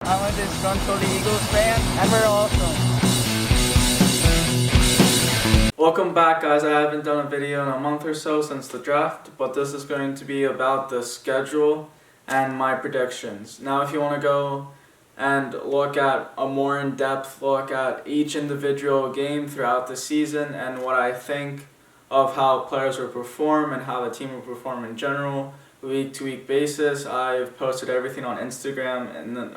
I'm a disgruntled Eagles fan, and we're awesome. Welcome back, guys. I haven't done a video in a month or so since the draft, but this is going to be about the schedule and my predictions. Now, if you want to go and look at a more in-depth look at each individual game throughout the season and what I think of how players will perform and how the team will perform in general, week-to-week basis, I've posted everything on Instagram and then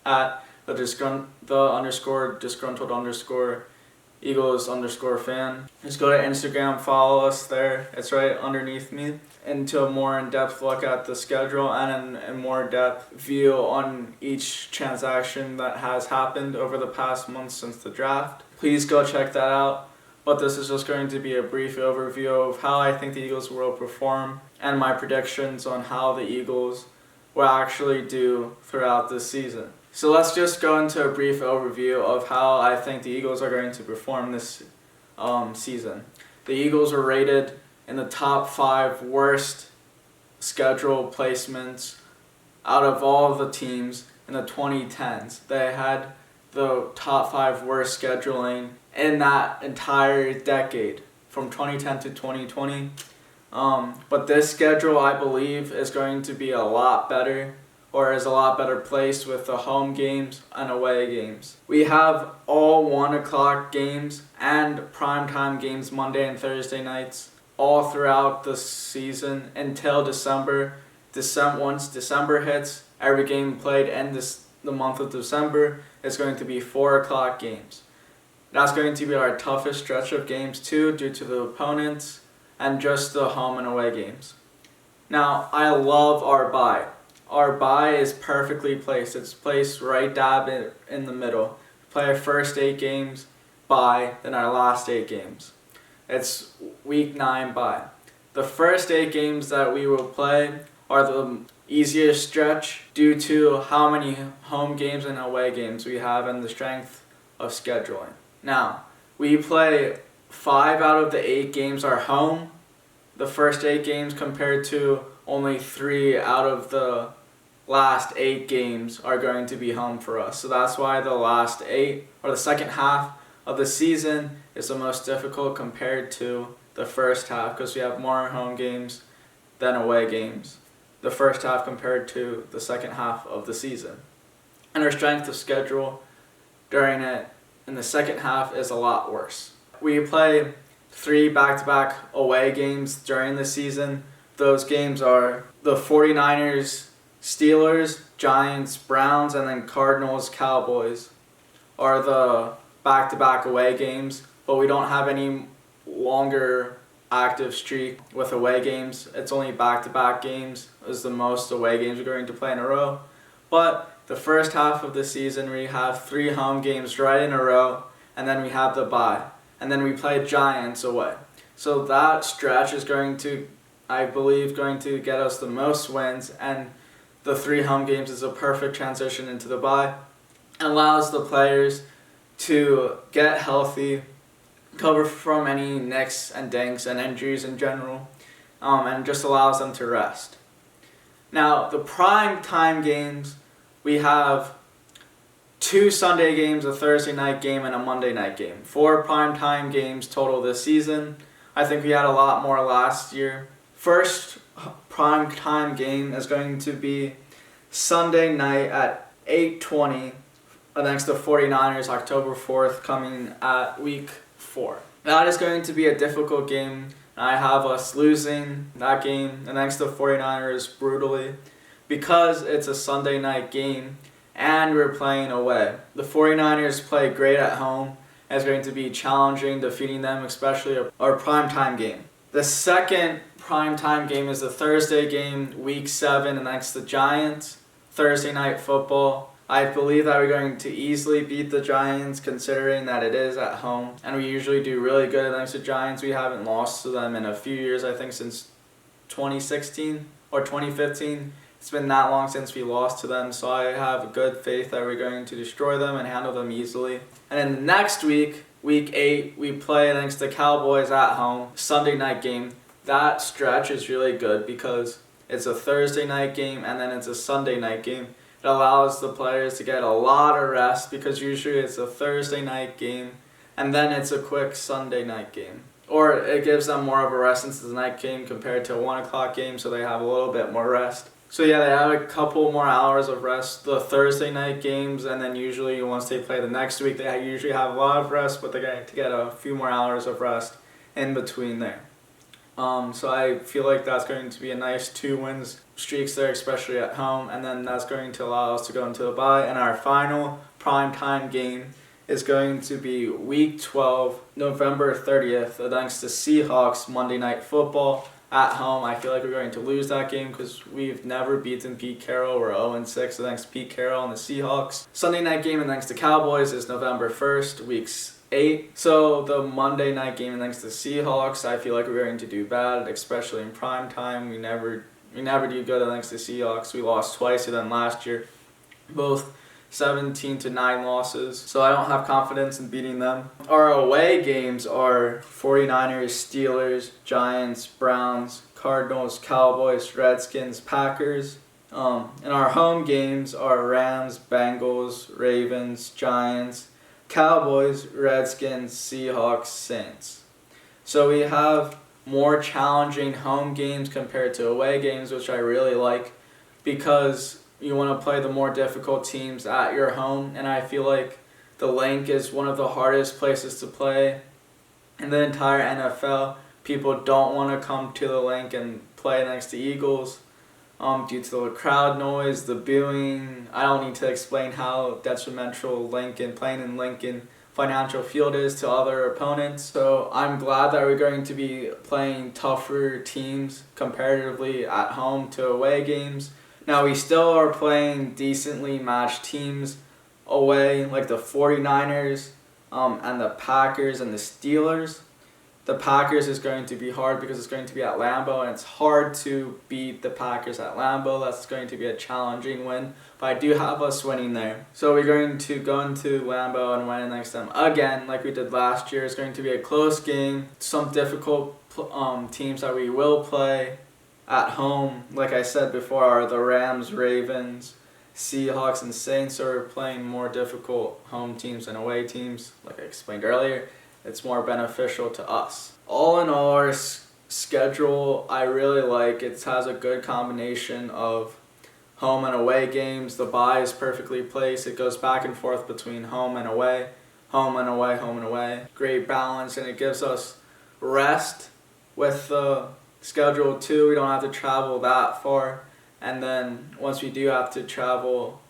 at the _disgruntled_ Eagles_fan. Just go to Instagram, follow us there. It's right underneath me. Into a more in-depth look at the schedule and a more depth view on each transaction that has happened over the past month since the draft. Please go check that out. But this is just going to be a brief overview of how I think the Eagles will perform and my predictions on how the Eagles will actually do throughout this season. So let's just go into a brief overview of how I think the Eagles are going to perform this season. The Eagles are rated in the top 5 worst schedule placements out of all of the teams in the 2010s. They had the top 5 worst scheduling in that entire decade from 2010 to 2020. But this schedule, I believe, is going to be a lot better, or is a lot better placed with the home games and away games. We have all 1 o'clock games and primetime games Monday and Thursday nights all throughout the season until December. Once December hits, every game played in the month of December is going to be 4 o'clock games. That's going to be our toughest stretch of games too, due to the opponents and just the home and away games. Now, I love our bye. Our bye is perfectly placed. It's placed right dab in the middle. We play our first 8 games, bye, then our last 8 games. It's week 9 bye. The first 8 games that we will play are the easiest stretch due to how many home games and away games we have and the strength of scheduling. Now, we play 5 out of the 8 games are home, the first 8 games, compared to only 3 out of the last 8 games are going to be home for us. So that's why the last 8, or the second half of the season, is the most difficult compared to the first half, because we have more home games than away games. The first half compared to the second half of the season. And our strength of schedule during it in the second half is a lot worse. We play 3 back-to-back away games during the season. Those games are the 49ers, Steelers, Giants, Browns, and then Cardinals, Cowboys are the back-to-back away games, but we don't have any longer active streak with away games. It's only back-to-back games is the most away games we're going to play in a row. But the first half of the season we have 3 home games right in a row, and then we have the bye. And then we play Giants away. So that stretch is going to, I believe, going to get us the most wins, and the 3 home games is a perfect transition into the bye. It allows the players to get healthy, cover from any nicks and dinks and injuries in general, and just allows them to rest. Now, the prime time games, we have 2 Sunday games, a Thursday night game, and a Monday night game. 4 primetime games total this season. I think we had a lot more last year. First primetime game is going to be Sunday night at 8:20 against the 49ers, October 4th, coming at week 4. That is going to be a difficult game. I have us losing that game against the 49ers brutally because it's a Sunday night game and we're playing away. The 49ers play great at home. It's going to be challenging defeating them, especially our primetime game. The second primetime game is the Thursday game, week 7, against the Giants. Thursday night football. I believe that we're going to easily beat the Giants, considering that it is at home. And we usually do really good against the Giants. We haven't lost to them in a few years, I think since 2016 or 2015. It's been that long since we lost to them, so I have good faith that we're going to destroy them and handle them easily. And then the next week, week 8, we play against the Cowboys at home, Sunday night game. That stretch is really good because it's a Thursday night game and then it's a Sunday night game. It allows the players to get a lot of rest because usually it's a Thursday night game and then it's a quick Sunday night game. Or it gives them more of a rest since it's a night game compared to a 1 o'clock game, so they have a little bit more rest. So yeah, they have a couple more hours of rest, the Thursday night games, and then usually once they play the next week, they usually have a lot of rest, but they get a few more hours of rest in between there. So I feel like that's going to be a nice 2 wins streaks there, especially at home, and then that's going to allow us to go into the bye. And our final primetime game is going to be Week 12, November 30th, against the Seahawks, Monday Night Football at home. I feel like we're going to lose that game because we've never beaten Pete Carroll. We're 0-6 against Pete Carroll and the Seahawks. Sunday night game against the Cowboys is November 1st, Week 8. So the Monday night game against the Seahawks, I feel like we're going to do bad, especially in prime time. We never do good against the Seahawks. We lost twice to them last year, both 17-9 losses. So I don't have confidence in beating them. Our away games are 49ers, Steelers, Giants, Browns, Cardinals, Cowboys, Redskins, Packers. And our home games are Rams, Bengals, Ravens, Giants, Cowboys, Redskins, Seahawks, Saints. So we have more challenging home games compared to away games, which I really like because you want to play the more difficult teams at your home, and I feel like the Link is one of the hardest places to play in the entire NFL. People don't want to come to the Link and play next to Eagles due to the crowd noise, the booing. I don't need to explain how detrimental playing in Lincoln Financial Field is to other opponents. So I'm glad that we're going to be playing tougher teams comparatively at home to away games. Now we still are playing decently matched teams away, like the 49ers and the Packers and the Steelers. The Packers is going to be hard because it's going to be at Lambeau, and it's hard to beat the Packers at Lambeau. That's going to be a challenging win, but I do have us winning there. So we're going to go into Lambeau and win against them again like we did last year. It's going to be a close game. Some difficult teams that we will play at home, like I said before, are the Rams, Ravens, Seahawks, and Saints are playing more difficult home teams than away teams. Like I explained earlier, it's more beneficial to us. All in all, our schedule I really like. It has a good combination of home and away games. The bye is perfectly placed. It goes back and forth between home and away, home and away, home and away. Great balance, and it gives us rest with the schedule too. We don't have to travel that far, and then once we do have to travel,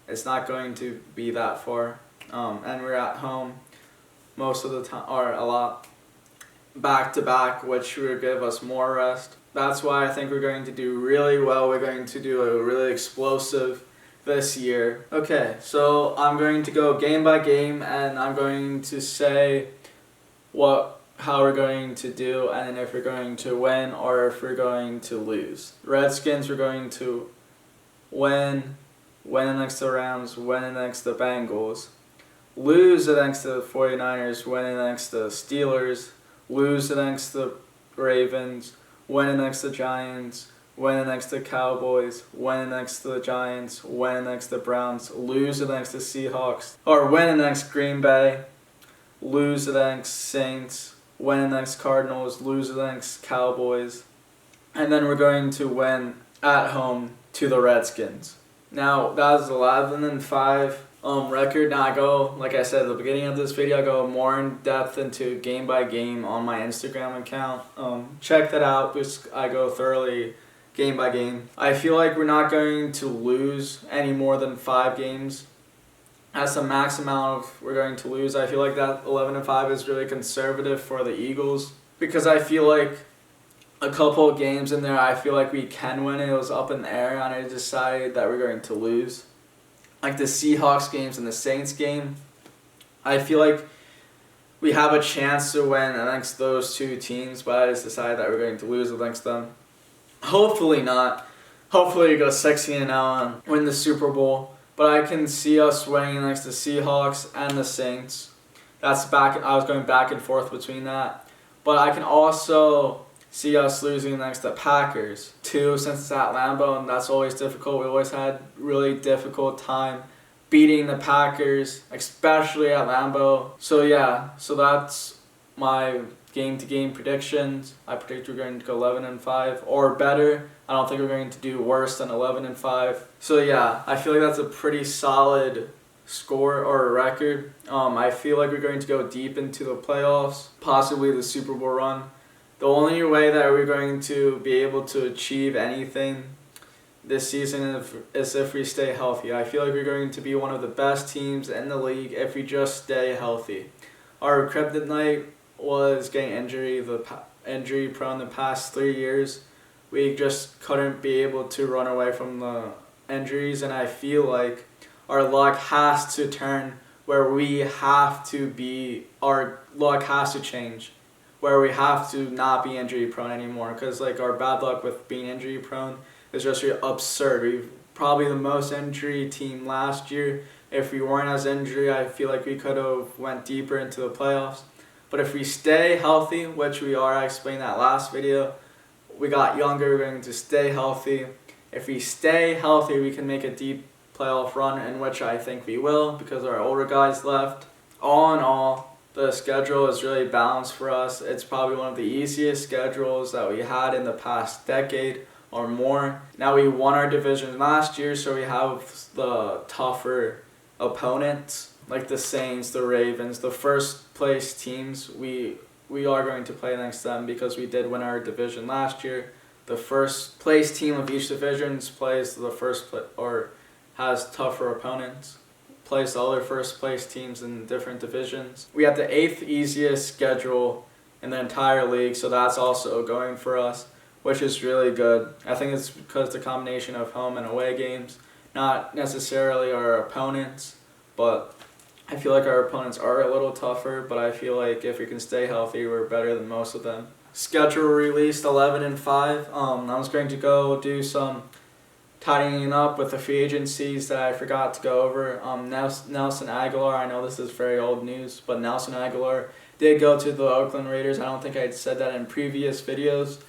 it's not going to be that far, and we're at home most of the time, or a lot back to back, which will give us more rest. That's why I think we're going to do really well. We're going to do a really explosive this year. Okay, so I'm going to go game by game, and I'm going to say how we're going to do, and if we're going to win or if we're going to lose. Redskins, we're going to win against the Rams, win against the Bengals, lose against the 49ers, win against the Steelers, lose against the Ravens, win against the Giants, win against the Cowboys, win against the Giants, win against the Browns, lose against the Seahawks, or win against Green Bay, lose against Saints, win against Cardinals, lose against Cowboys, and then we're going to win at home to the Redskins. Now, that was 11-5 record. Now I go, like I said at the beginning of this video, I go more in depth into game by game on my Instagram account. Check that out because I go thoroughly game by game. I feel like we're not going to lose any more than 5 games. That's the max amount we're going to lose. I feel like that 11-5 is really conservative for the Eagles because I feel like a couple of games in there I feel like we can win. It was up in the air and I decided that we're going to lose. Like the Seahawks games and the Saints game, I feel like we have a chance to win against those two teams, but I just decided that we're going to lose against them. Hopefully not. Hopefully we go 16-0 and win the Super Bowl. But I can see us winning against the Seahawks and the Saints. I was going back and forth between that. But I can also see us losing next to Packers. 2, since it's at Lambeau, and that's always difficult. We always had really difficult time beating the Packers, especially at Lambeau. So yeah, so that's my game-to-game predictions. I predict we're going to go 11-5 or better. I don't think we're going to do worse than 11-5. So yeah, I feel like that's a pretty solid score or a record. I feel like we're going to go deep into the playoffs, possibly the Super Bowl run. The only way that we're going to be able to achieve anything this season is if we stay healthy. I feel like we're going to be one of the best teams in the league if we just stay healthy. Our kryptonite was getting injury prone the past 3 years. We just couldn't be able to run away from the injuries, and I feel like our luck has to turn where we have to be, our luck has to change, where we have to not be injury prone anymore, because like our bad luck with being injury prone is just really absurd. We've probably the most injury team last year. If we weren't as injury, I feel like we could have went deeper into the playoffs. But if we stay healthy, which we are, I explained that last video, we got younger, we're going to stay healthy. If we stay healthy, we can make a deep playoff run, in which I think we will, because our older guys left. All in all, the schedule is really balanced for us. It's probably one of the easiest schedules that we had in the past decade or more. Now, we won our division last year, so we have the tougher opponents, like the Saints, the Ravens, the first place teams. We are going to play against them because we did win our division last year. The first place team of each division plays the or has tougher opponents, plays the other first place teams in different divisions. We have the 8th easiest schedule in the entire league, so that's also going for us, which is really good. I think it's because the combination of home and away games, not necessarily our opponents, but I feel like our opponents are a little tougher, but I feel like if we can stay healthy, we're better than most of them. Schedule released 11-5. I'm just going to go do some tidying up with the free agencies that I forgot to go over. Nelson Agholor, I know this is very old news, but Nelson Agholor did go to the Oakland Raiders. I don't think I said that in previous videos.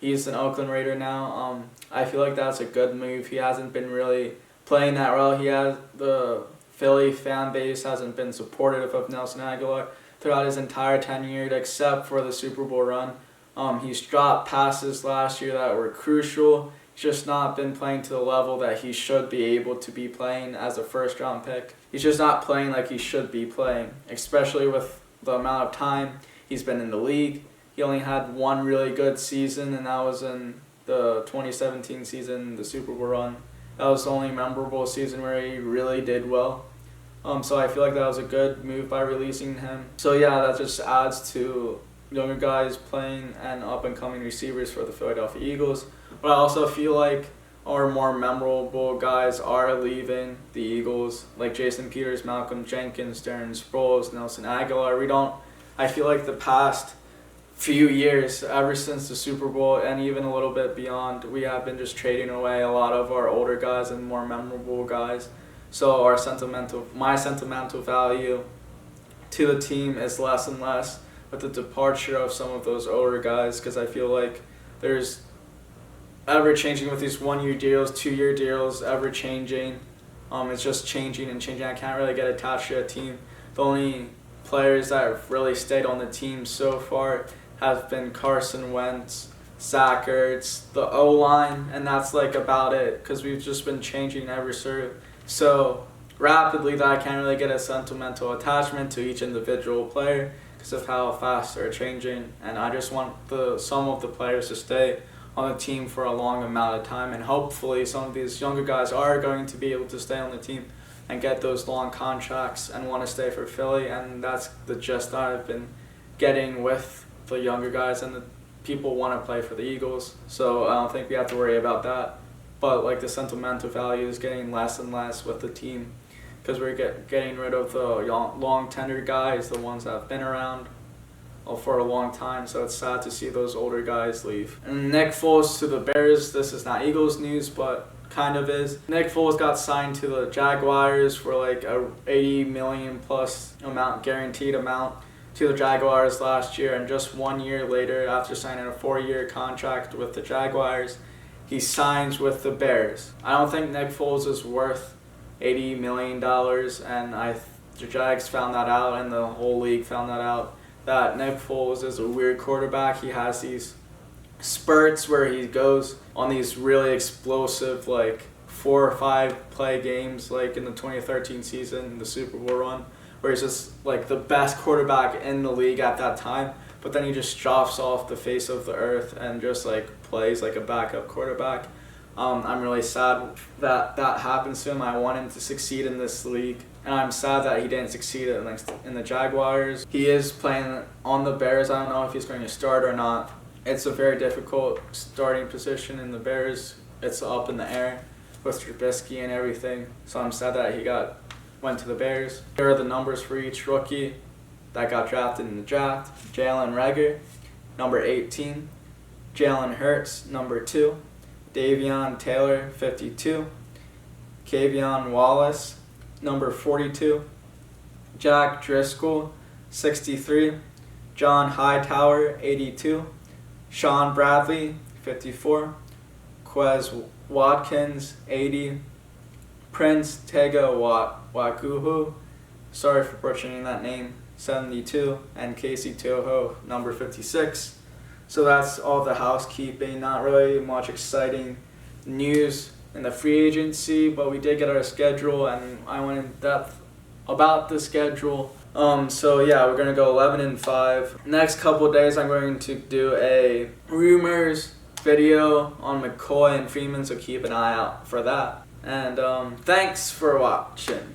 He's an Oakland Raider now. I feel like that's a good move. He hasn't been really playing that well. The Philly fan base hasn't been supportive of Nelson Agholor throughout his entire tenure, except for the Super Bowl run. He's dropped passes last year that were crucial. He's just not been playing to the level that he should be able to be playing as a first-round pick. He's just not playing like he should be playing, especially with the amount of time he's been in the league. He only had one really good season, and that was in the 2017 season, the Super Bowl run. That was the only memorable season where he really did well. So I feel like that was a good move by releasing him. So yeah, that just adds to younger guys playing and up-and-coming receivers for the Philadelphia Eagles. But I also feel like our more memorable guys are leaving the Eagles, like Jason Peters, Malcolm Jenkins, Darren Sproles, Nelson Agholor. I feel like the past few years, ever since the Super Bowl and even a little bit beyond, we have been just trading away a lot of our older guys and more memorable guys. So my sentimental value to the team is less and less with the departure of some of those older guys, because I feel like there's ever-changing with these 1-year deals, 2-year deals, ever-changing. It's just changing and changing. I can't really get attached to a team. The only players that have really stayed on the team so far have been Carson Wentz, Zach Ertz, the O-line, and that's like about it, because we've just been changing so rapidly that I can't really get a sentimental attachment to each individual player because of how fast they're changing, and I just want some of the players to stay on the team for a long amount of time, and hopefully some of these younger guys are going to be able to stay on the team and get those long contracts and want to stay for Philly, and that's the gist that I've been getting with the younger guys, and the people want to play for the Eagles, so I don't think we have to worry about that. But like the sentimental value is getting less and less with the team, because we're getting rid of the long tenured guys, the ones that have been around for a long time, so it's sad to see those older guys leave. And Nick Foles to the Bears. This is not Eagles news, but kind of is. Nick Foles got signed to the Jaguars for like a $80 million plus guaranteed amount. to the Jaguars last year, and just 1 year later, after signing a 4-year contract with the Jaguars, he signs with the Bears. I don't think Nick Foles is worth $80 million, and the Jags found that out, and the whole league found that out, that Nick Foles is a weird quarterback. He has these spurts where he goes on these really explosive, like 4 or 5 play games, like in the 2013 season, the Super Bowl run, where he's just like the best quarterback in the league at that time, but then he just drops off the face of the earth and just like plays like a backup quarterback. I'm really sad that that happens to him. I want him to succeed in this league, and I'm sad that he didn't succeed in the Jaguars. He is playing on the Bears. I don't know if he's going to start or not. It's a very difficult starting position in the Bears. It's up in the air with Trubisky and everything. So I'm sad that he went to the Bears. Here are the numbers for each rookie that got drafted in the draft. Jalen Reagor, number 18. Jalen Hurts, number 2. Davion Taylor, 52. Kavion Wallace, number 42. Jack Driscoll, 63. John Hightower, 82. Sean Bradley, 54. Quez Watkins, 80. Prince Tega Wakuhu, sorry for butchering that name, 72. And Casey Toho, number 56. So that's all the housekeeping. Not really much exciting news in the free agency, but we did get our schedule, and I went in depth about the schedule. So yeah, we're gonna go 11-5. Next couple days, I'm going to do a rumors video on McCoy and Freeman, so keep an eye out for that. And thanks for watching.